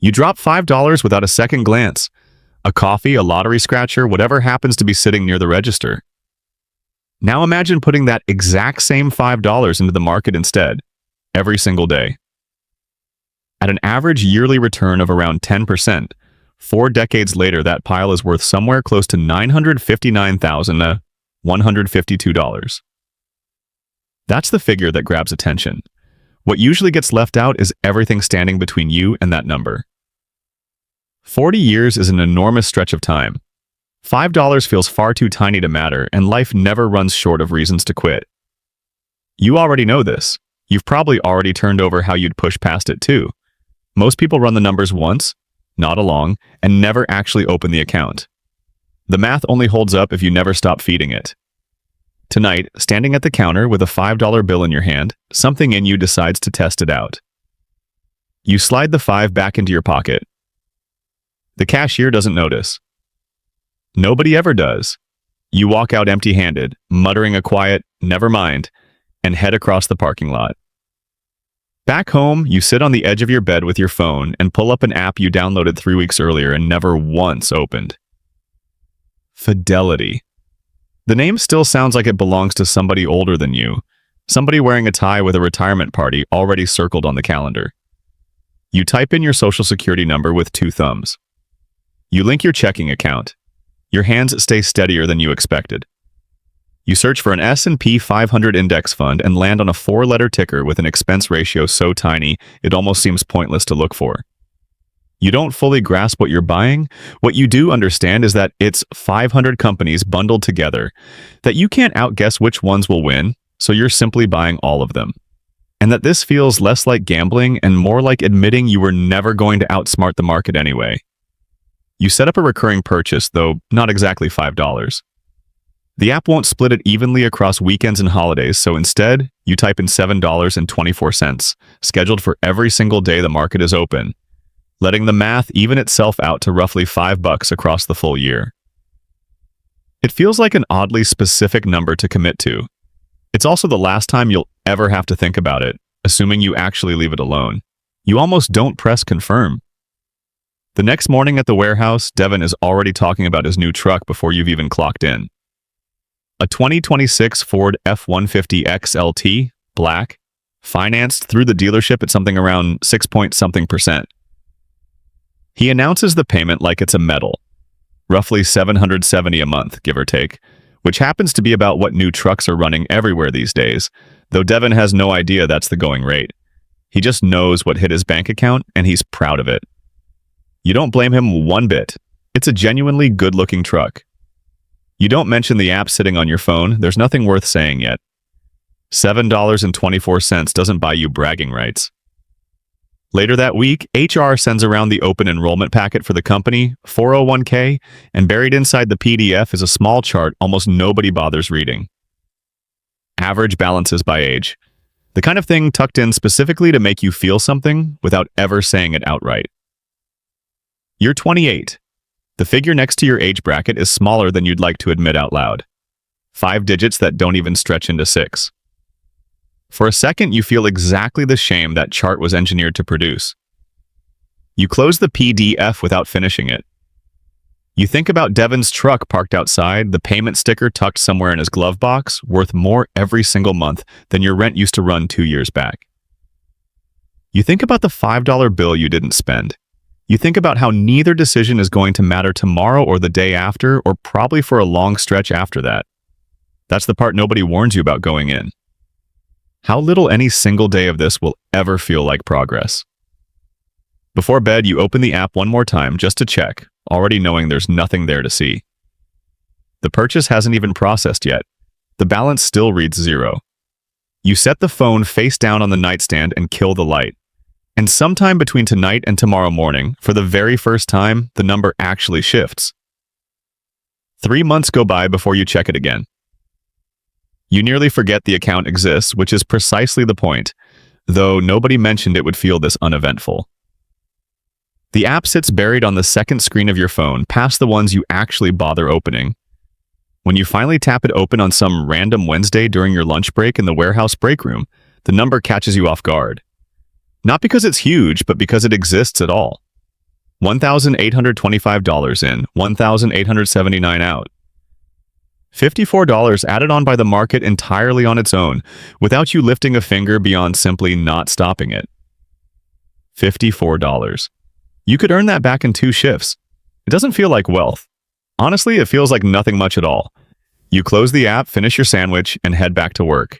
You drop $5 without a second glance. A coffee, a lottery scratcher, whatever happens to be sitting near the register. Now imagine putting that exact same $5 into the market instead, every single day. At an average yearly return of around 10%, 4 decades later that pile is worth somewhere close to $959,152. That's the figure that grabs attention. What usually gets left out is everything standing between you and that number. 40 years is an enormous stretch of time. $5 feels far too tiny to matter, and life never runs short of reasons to quit. You already know this. You've probably already turned over how you'd push past it too. Most people run the numbers once, nod along, and never actually open the account. The math only holds up if you never stop feeding it. Tonight, standing at the counter with a $5 bill in your hand, something in you decides to test it out. You slide the 5 back into your pocket. The cashier doesn't notice. Nobody ever does. You walk out empty-handed, muttering a quiet, "Never mind," and head across the parking lot. Back home, you sit on the edge of your bed with your phone and pull up an app you downloaded 3 weeks earlier and never once opened. Fidelity. The name still sounds like it belongs to somebody older than you, somebody wearing a tie with a retirement party already circled on the calendar. You type in your social security number with 2 thumbs. You link your checking account. Your hands stay steadier than you expected. You search for an S&P 500 index fund and land on a 4-letter ticker with an expense ratio so tiny it almost seems pointless to look for. You don't fully grasp what you're buying. What you do understand is that it's 500 companies bundled together, that you can't outguess which ones will win, so you're simply buying all of them. And that this feels less like gambling and more like admitting you were never going to outsmart the market anyway. You set up a recurring purchase, though not exactly $5. The app won't split it evenly across weekends and holidays, so instead, you type in $7.24, scheduled for every single day the market is open, letting the math even itself out to roughly $5 across the full year. It feels like an oddly specific number to commit to. It's also the last time you'll ever have to think about it, assuming you actually leave it alone. You almost don't press confirm. The next morning at the warehouse, Devin is already talking about his new truck before you've even clocked in. A 2026 Ford F-150 XLT, black, financed through the dealership at something around 6-point-something%. He announces the payment like it's a medal, roughly $770 a month, give or take, which happens to be about what new trucks are running everywhere these days, though Devin has no idea that's the going rate. He just knows what hit his bank account, and he's proud of it. You don't blame him one bit. It's a genuinely good-looking truck. You don't mention the app sitting on your phone. There's nothing worth saying yet. $7.24 doesn't buy you bragging rights. Later that week, HR sends around the open enrollment packet for the company, 401k, and buried inside the PDF is a small chart almost nobody bothers reading. Average balances by age. The kind of thing tucked in specifically to make you feel something without ever saying it outright. You're 28. The figure next to your age bracket is smaller than you'd like to admit out loud. 5 digits that don't even stretch into 6. For a second, you feel exactly the shame that chart was engineered to produce. You close the PDF without finishing it. You think about Devin's truck parked outside, the payment sticker tucked somewhere in his glove box, worth more every single month than your rent used to run 2 years back. You think about the $5 bill you didn't spend. You think about how neither decision is going to matter tomorrow or the day after, or probably for a long stretch after that. That's the part nobody warns you about going in. How little any single day of this will ever feel like progress. Before bed, you open the app one more time just to check, already knowing there's nothing there to see. The purchase hasn't even processed yet. The balance still reads 0. You set the phone face down on the nightstand and kill the light. And sometime between tonight and tomorrow morning, for the very first time, the number actually shifts. 3 months go by before you check it again. You nearly forget the account exists, which is precisely the point, though nobody mentioned it would feel this uneventful. The app sits buried on the second screen of your phone, past the ones you actually bother opening. When you finally tap it open on some random Wednesday during your lunch break in the warehouse break room, the number catches you off guard. Not because it's huge, but because it exists at all. $1,825 in, $1,879 out. $54 added on by the market entirely on its own, without you lifting a finger beyond simply not stopping it. $54. You could earn that back in 2 shifts. It doesn't feel like wealth. Honestly, it feels like nothing much at all. You close the app, finish your sandwich, and head back to work.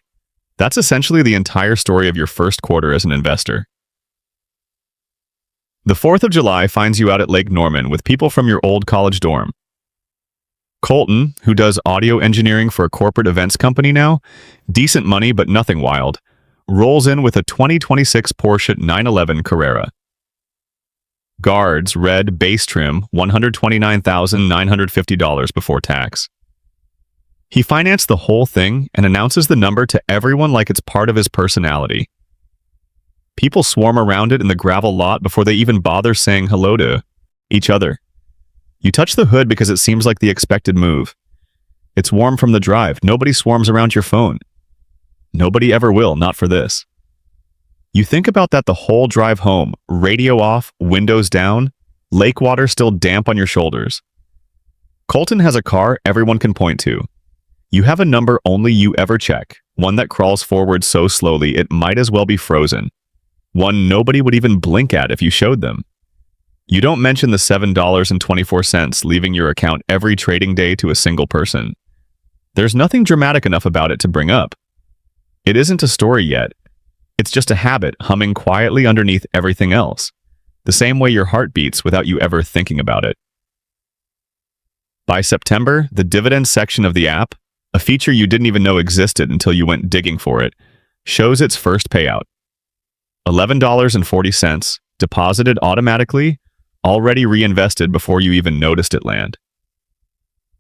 That's essentially the entire story of your first quarter as an investor. The 4th of July finds you out at Lake Norman with people from your old college dorm. Colton, who does audio engineering for a corporate events company now, decent money but nothing wild, rolls in with a 2026 Porsche 911 Carrera. Guards, red, base trim, $129,950 before tax. He financed the whole thing and announces the number to everyone like it's part of his personality. People swarm around it in the gravel lot before they even bother saying hello to each other. You touch the hood because it seems like the expected move. It's warm from the drive. Nobody swarms around your phone. Nobody ever will, not for this. You think about that the whole drive home, radio off, windows down, lake water still damp on your shoulders. Colton has a car everyone can point to. You have a number only you ever check, one that crawls forward so slowly it might as well be frozen. One nobody would even blink at if you showed them. You don't mention the $7.24 leaving your account every trading day to a single person. There's nothing dramatic enough about it to bring up. It isn't a story yet. It's just a habit humming quietly underneath everything else, the same way your heart beats without you ever thinking about it. By September, the dividend section of the app, a feature you didn't even know existed until you went digging for it, shows its first payout. $11.40, deposited automatically, already reinvested before you even noticed it land.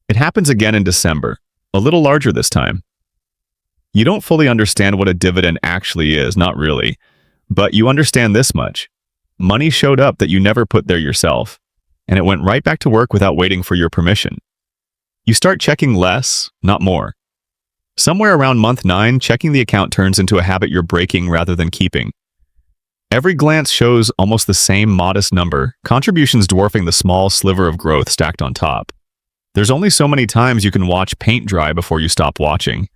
It happens again in December, a little larger this time. You don't fully understand what a dividend actually is, not really, but you understand this much. Money showed up that you never put there yourself, and it went right back to work without waiting for your permission. You start checking less, not more. Somewhere around month 9, checking the account turns into a habit you're breaking rather than keeping. Every glance shows almost the same modest number, contributions dwarfing the small sliver of growth stacked on top. There's only so many times you can watch paint dry before you stop watching.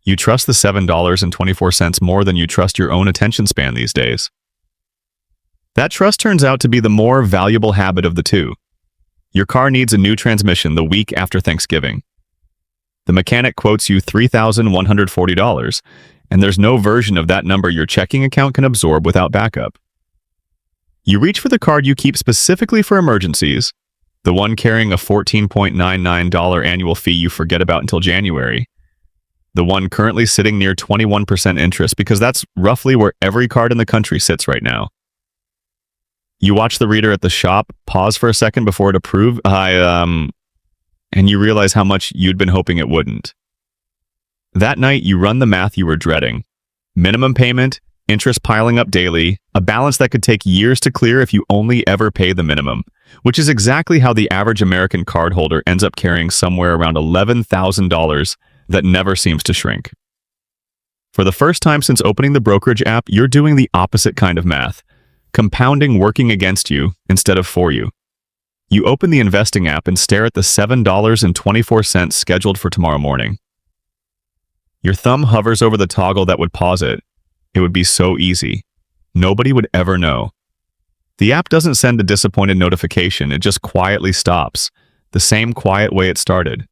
You trust the $7.24 more than you trust your own attention span these days. That trust turns out to be the more valuable habit of the two. Your car needs a new transmission the week after Thanksgiving. The mechanic quotes you $3,140, and there's no version of that number your checking account can absorb without backup. You reach for the card you keep specifically for emergencies, the one carrying a $14.99 annual fee you forget about until January, the one currently sitting near 21% interest because that's roughly where every card in the country sits right now. You watch the reader at the shop, pause for a second before it approves, and you realize how much you'd been hoping it wouldn't. That night, you run the math you were dreading. Minimum payment, interest piling up daily, a balance that could take years to clear if you only ever pay the minimum, which is exactly how the average American cardholder ends up carrying somewhere around $11,000 that never seems to shrink. For the first time since opening the brokerage app, you're doing the opposite kind of math. Compounding working against you instead of for you. You open the investing app and stare at the $7.24 scheduled for tomorrow morning. Your thumb hovers over the toggle that would pause it. It would be so easy. Nobody would ever know. The app doesn't send a disappointed notification, it just quietly stops, the same quiet way it started.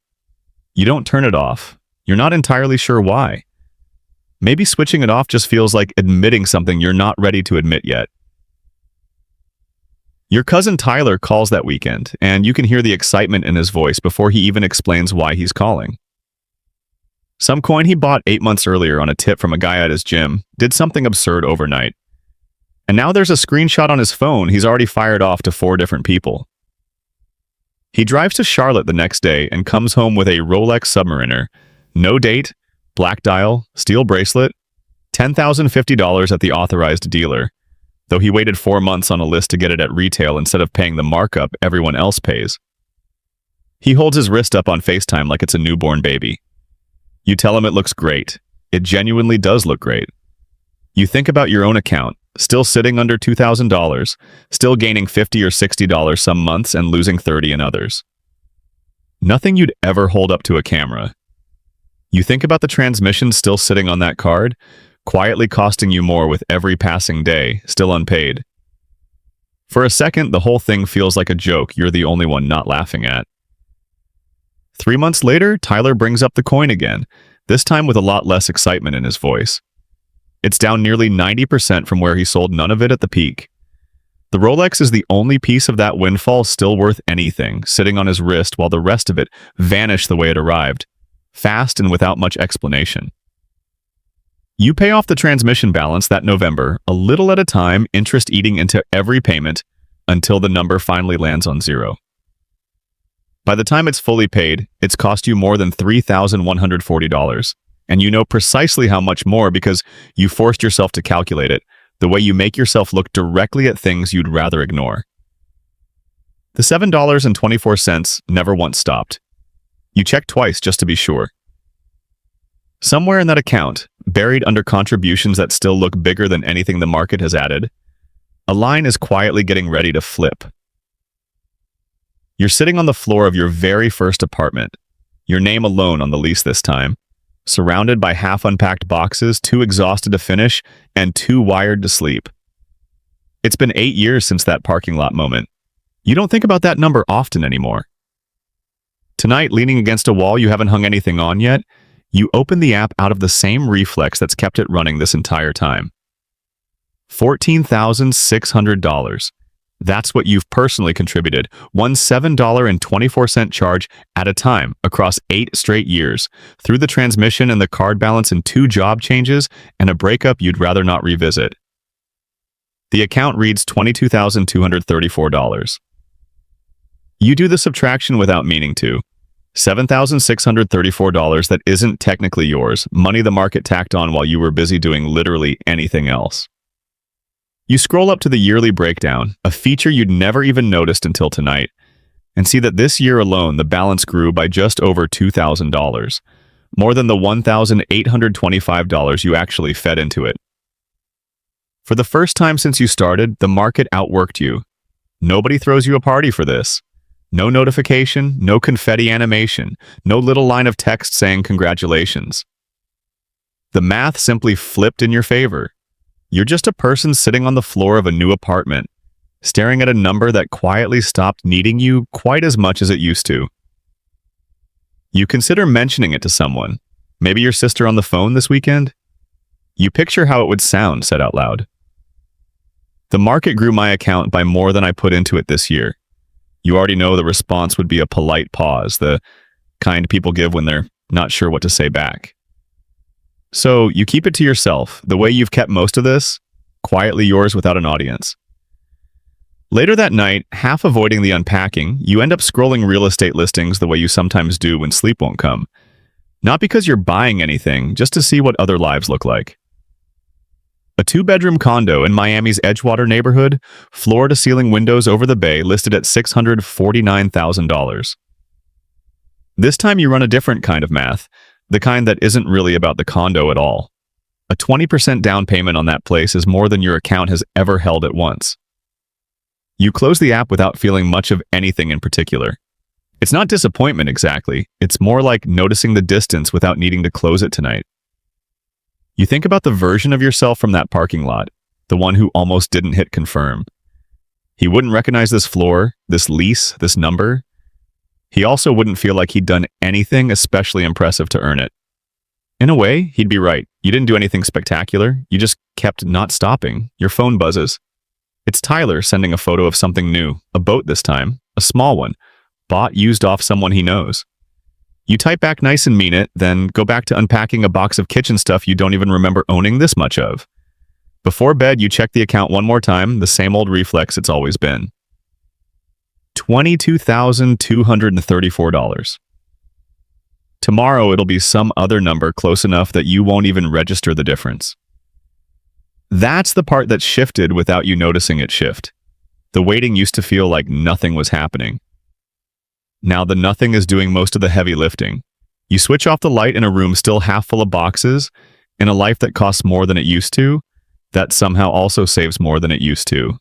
You don't turn it off. You're not entirely sure why. Maybe switching it off just feels like admitting something you're not ready to admit yet. Your cousin Tyler calls that weekend, and you can hear the excitement in his voice before he even explains why he's calling. Some coin he bought 8 months earlier on a tip from a guy at his gym did something absurd overnight. And now there's a screenshot on his phone he's already fired off to 4 different people. He drives to Charlotte the next day and comes home with a Rolex Submariner, no date, black dial, steel bracelet, $10,050 at the authorized dealer, though he waited 4 months on a list to get it at retail instead of paying the markup everyone else pays. He holds his wrist up on FaceTime like it's a newborn baby. You tell him it looks great. It genuinely does look great. You think about your own account, still sitting under $2,000, still gaining $50 or $60 some months and losing $30 in others. Nothing you'd ever hold up to a camera. You think about the transmission still sitting on that card, quietly costing you more with every passing day, still unpaid. For a second, the whole thing feels like a joke you're the only one not laughing at. 3 months later, Tyler brings up the coin again, this time with a lot less excitement in his voice. It's down nearly 90% from where he sold none of it at the peak. The Rolex is the only piece of that windfall still worth anything, sitting on his wrist while the rest of it vanished the way it arrived, fast and without much explanation. You pay off the transmission balance that November, a little at a time, interest eating into every payment, until the number finally lands on zero. By the time it's fully paid, it's cost you more than $3,140, and you know precisely how much more because you forced yourself to calculate it, the way you make yourself look directly at things you'd rather ignore. The $7.24 never once stopped. You check twice just to be sure. Somewhere in that account, buried under contributions that still look bigger than anything the market has added, a line is quietly getting ready to flip. You're sitting on the floor of your very first apartment, your name alone on the lease this time, surrounded by half-unpacked boxes, too exhausted to finish and too wired to sleep. It's been 8 years since that parking lot moment. You don't think about that number often anymore. Tonight, leaning against a wall you haven't hung anything on yet, you open the app out of the same reflex that's kept it running this entire time. $14,600. That's what you've personally contributed, one $7.24 charge at a time across 8 straight years, through the transmission and the card balance and 2 job changes and a breakup you'd rather not revisit. The account reads $22,234. You do the subtraction without meaning to. $7,634 that isn't technically yours, money the market tacked on while you were busy doing literally anything else. You scroll up to the yearly breakdown, a feature you'd never even noticed until tonight, and see that this year alone the balance grew by just over $2,000, more than the $1,825 you actually fed into it. For the first time since you started, the market outworked you. Nobody throws you a party for this. No notification, no confetti animation, no little line of text saying congratulations. The math simply flipped in your favor. You're just a person sitting on the floor of a new apartment, staring at a number that quietly stopped needing you quite as much as it used to. You consider mentioning it to someone, maybe your sister on the phone this weekend. You picture how it would sound said out loud. The market grew my account by more than I put into it this year. You already know the response would be a polite pause, the kind people give when they're not sure what to say back. So you keep it to yourself, the way you've kept most of this, quietly yours without an audience. Later that night, half avoiding the unpacking, you end up scrolling real estate listings the way you sometimes do when sleep won't come. Not because you're buying anything, just to see what other lives look like. A 2-bedroom condo in Miami's Edgewater neighborhood, floor-to-ceiling windows over the bay listed at $649,000. This time you run a different kind of math, the kind that isn't really about the condo at all. A 20% down payment on that place is more than your account has ever held at once. You close the app without feeling much of anything in particular. It's not disappointment exactly, it's more like noticing the distance without needing to close it tonight. You think about the version of yourself from that parking lot, the one who almost didn't hit confirm. He wouldn't recognize this floor, this lease, this number. He also wouldn't feel like he'd done anything especially impressive to earn it. In a way, he'd be right. You didn't do anything spectacular. You just kept not stopping. Your phone buzzes. It's Tyler sending a photo of something new, a boat this time, a small one, bought used off someone he knows. You type back nice and mean it, then go back to unpacking a box of kitchen stuff you don't even remember owning this much of. Before bed, you check the account one more time, the same old reflex it's always been. $22,234. Tomorrow it'll be some other number close enough that you won't even register the difference. That's the part that shifted without you noticing it shift. The waiting used to feel like nothing was happening. Now the nothing is doing most of the heavy lifting. You switch off the light in a room still half full of boxes, in a life that costs more than it used to. That somehow also saves more than it used to.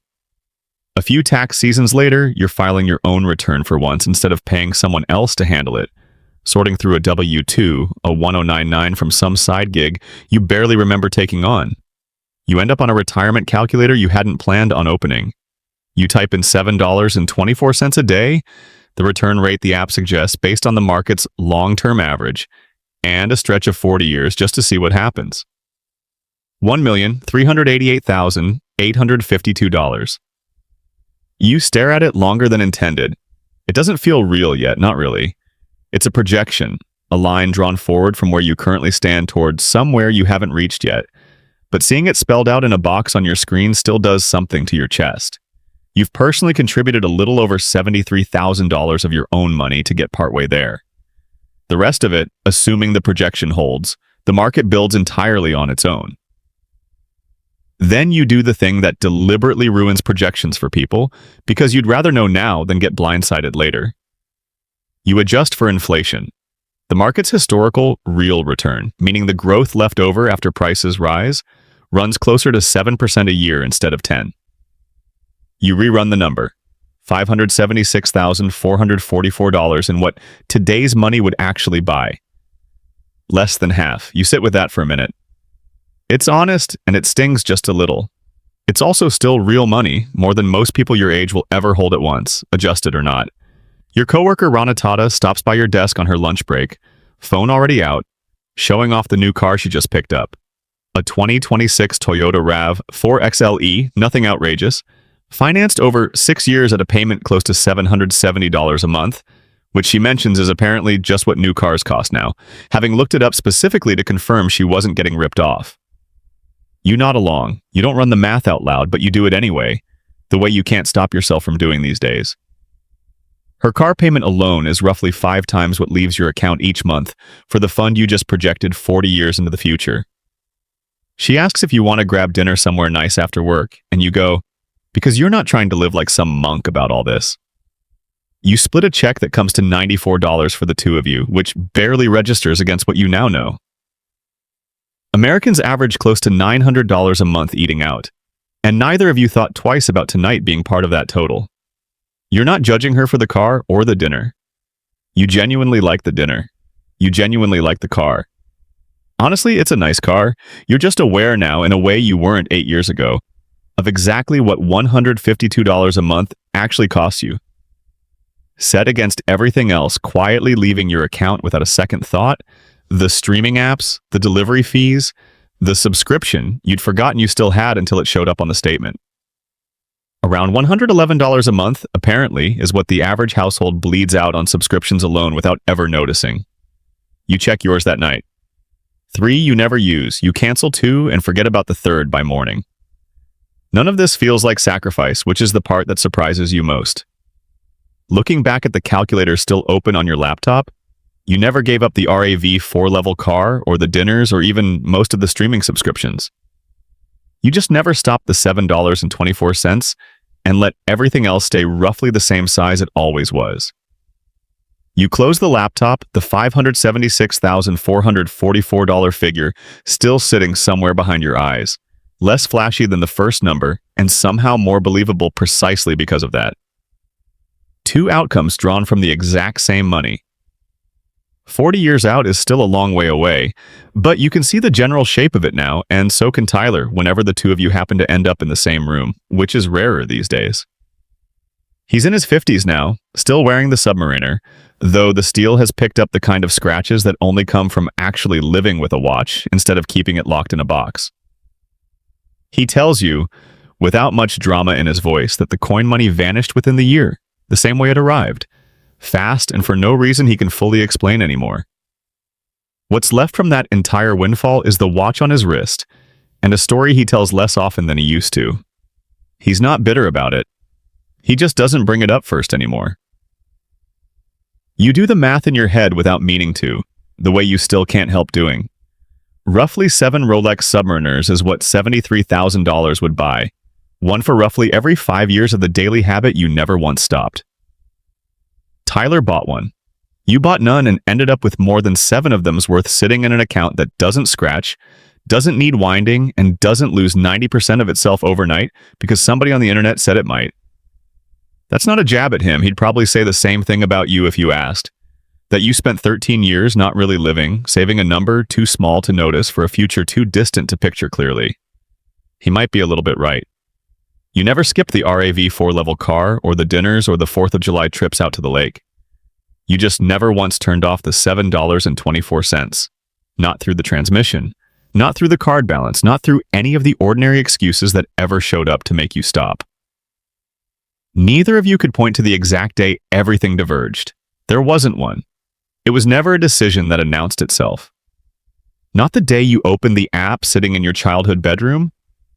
A few tax seasons later, you're filing your own return for once instead of paying someone else to handle it. Sorting through a W-2, a 1099 from some side gig you barely remember taking on. You end up on a retirement calculator you hadn't planned on opening. You type in $7.24 a day, the return rate the app suggests based on the market's long-term average, and a stretch of 40 years just to see what happens. $1,388,852. You stare at it longer than intended. It doesn't feel real yet, not really. It's a projection, a line drawn forward from where you currently stand towards somewhere you haven't reached yet. But seeing it spelled out in a box on your screen still does something to your chest. You've personally contributed a little over $73,000 of your own money to get partway there. The rest of it, assuming the projection holds, the market builds entirely on its own. Then you do the thing that deliberately ruins projections for people because you'd rather know now than get blindsided later. You adjust for inflation. The market's historical real return, meaning the growth left over after prices rise, runs closer to 7% a year instead of 10. You rerun the number, $576,444 in what today's money would actually buy. Less than half. You sit with that for a minute. It's honest, and it stings just a little. It's also still real money, more than most people your age will ever hold at once, adjusted or not. Your coworker Ranatata stops by your desk on her lunch break, phone already out, showing off the new car she just picked up. A 2026 Toyota RAV4 XLE, nothing outrageous, financed over 6 years at a payment close to $770 a month, which she mentions is apparently just what new cars cost now, having looked it up specifically to confirm she wasn't getting ripped off. You nod along. You don't run the math out loud, but you do it anyway, the way you can't stop yourself from doing these days. Her car payment alone is roughly 5 times what leaves your account each month for the fund you just projected 40 years into the future. She asks if you want to grab dinner somewhere nice after work, and you go, because you're not trying to live like some monk about all this. You split a check that comes to $94 for the two of you, which barely registers against what you now know. Americans average close to $900 a month eating out, and neither of you thought twice about tonight being part of that total. You're not judging her for the car or the dinner. You genuinely like the dinner. You genuinely like the car. Honestly, it's a nice car. You're just aware now, in a way you weren't 8 years ago, of exactly what $152 a month actually costs you. Set against everything else quietly leaving your account without a second thought, the streaming apps, the delivery fees, the subscription you'd forgotten you still had until it showed up on the statement. Around $111 a month, apparently, is what the average household bleeds out on subscriptions alone without ever noticing. You check yours that night. 3 you never use. You cancel 2 and forget about the 3rd by morning. None of this feels like sacrifice, which is the part that surprises you most. Looking back at the calculator still open on your laptop, you never gave up the RAV 4-level car or the dinners or even most of the streaming subscriptions. You just never stopped the $7.24 and let everything else stay roughly the same size it always was. You close the laptop, the $576,444 figure still sitting somewhere behind your eyes, less flashy than the first number and somehow more believable precisely because of that. 2 outcomes drawn from the exact same money. 40 years out is still a long way away, but you can see the general shape of it now, and so can Tyler whenever the two of you happen to end up in the same room, which is rarer these days. He's in his 50s now, still wearing the Submariner, though the steel has picked up the kind of scratches that only come from actually living with a watch instead of keeping it locked in a box. He tells you, without much drama in his voice, that the coin money vanished within the year, the same way it arrived, fast and for no reason he can fully explain anymore. What's left from that entire windfall is the watch on his wrist, and a story he tells less often than he used to. He's not bitter about it. He just doesn't bring it up first anymore. You do the math in your head without meaning to, the way you still can't help doing. Roughly 7 Rolex Submariners is what $73,000 would buy, one for roughly every 5 years of the daily habit you never once stopped. Tyler bought one. You bought none and ended up with more than 7 of them's worth sitting in an account that doesn't scratch, doesn't need winding, and doesn't lose 90% of itself overnight because somebody on the internet said it might. That's not a jab at him. He'd probably say the same thing about you if you asked. That you spent 13 years not really living, saving a number too small to notice for a future too distant to picture clearly. He might be a little bit right. You never skipped the RAV4 level car or the dinners or the 4th of July trips out to the lake. You just never once turned off the $7.24. Not through the transmission, not through the card balance, not through any of the ordinary excuses that ever showed up to make you stop. Neither of you could point to the exact day everything diverged. There wasn't one. It was never a decision that announced itself. Not the day you opened the app sitting in your childhood bedroom.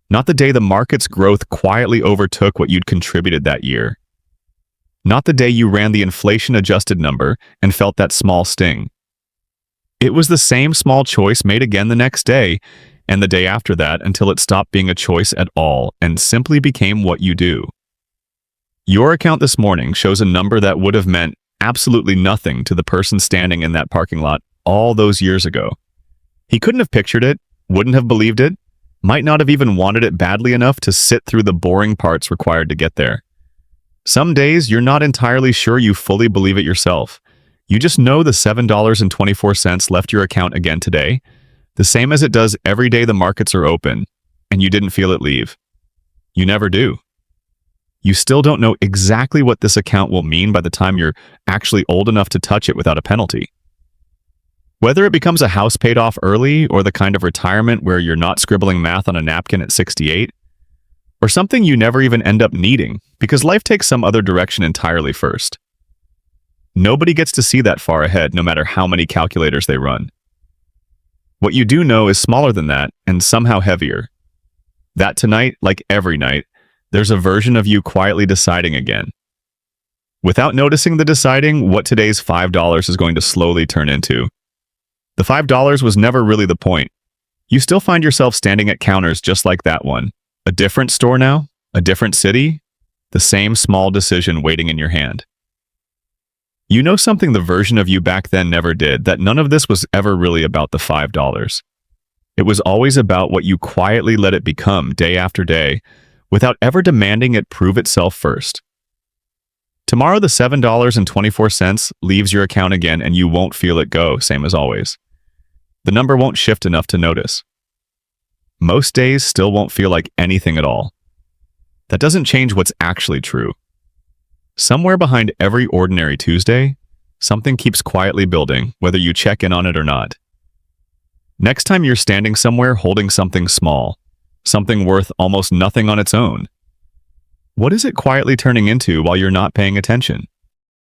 Not the day the market's growth quietly overtook what you'd contributed that year. Not the day you ran the inflation-adjusted number and felt that small sting. It was the same small choice made again the next day, and the day after that until it stopped being a choice at all and simply became what you do. Your account this morning shows a number that would have meant absolutely nothing to the person standing in that parking lot all those years ago. He couldn't have pictured it, wouldn't have believed it, might not have even wanted it badly enough to sit through the boring parts required to get there. Some days you're not entirely sure you fully believe it yourself. You just know the $7.24 left your account again today, the same as it does every day the markets are open, and you didn't feel it leave. You never do. You still don't know exactly what this account will mean by the time you're actually old enough to touch it without a penalty. Whether it becomes a house paid off early or the kind of retirement where you're not scribbling math on a napkin at 68, or something you never even end up needing because life takes some other direction entirely first. Nobody gets to see that far ahead no matter how many calculators they run. What you do know is smaller than that and somehow heavier. That tonight, like every night, there's a version of you quietly deciding again. Without noticing the deciding what today's $5 is going to slowly turn into. The $5 was never really the point. You still find yourself standing at counters just like that one. A different store now? A different city? The same small decision waiting in your hand. You know something the version of you back then never did, that none of this was ever really about the $5. It was always about what you quietly let it become day after day, without ever demanding it prove itself first. Tomorrow the $7.24 leaves your account again and you won't feel it go, same as always. The number won't shift enough to notice. Most days still won't feel like anything at all. That doesn't change what's actually true. Somewhere behind every ordinary Tuesday, something keeps quietly building, whether you check in on it or not. Next time you're standing somewhere holding something small, something worth almost nothing on its own, what is it quietly turning into while you're not paying attention?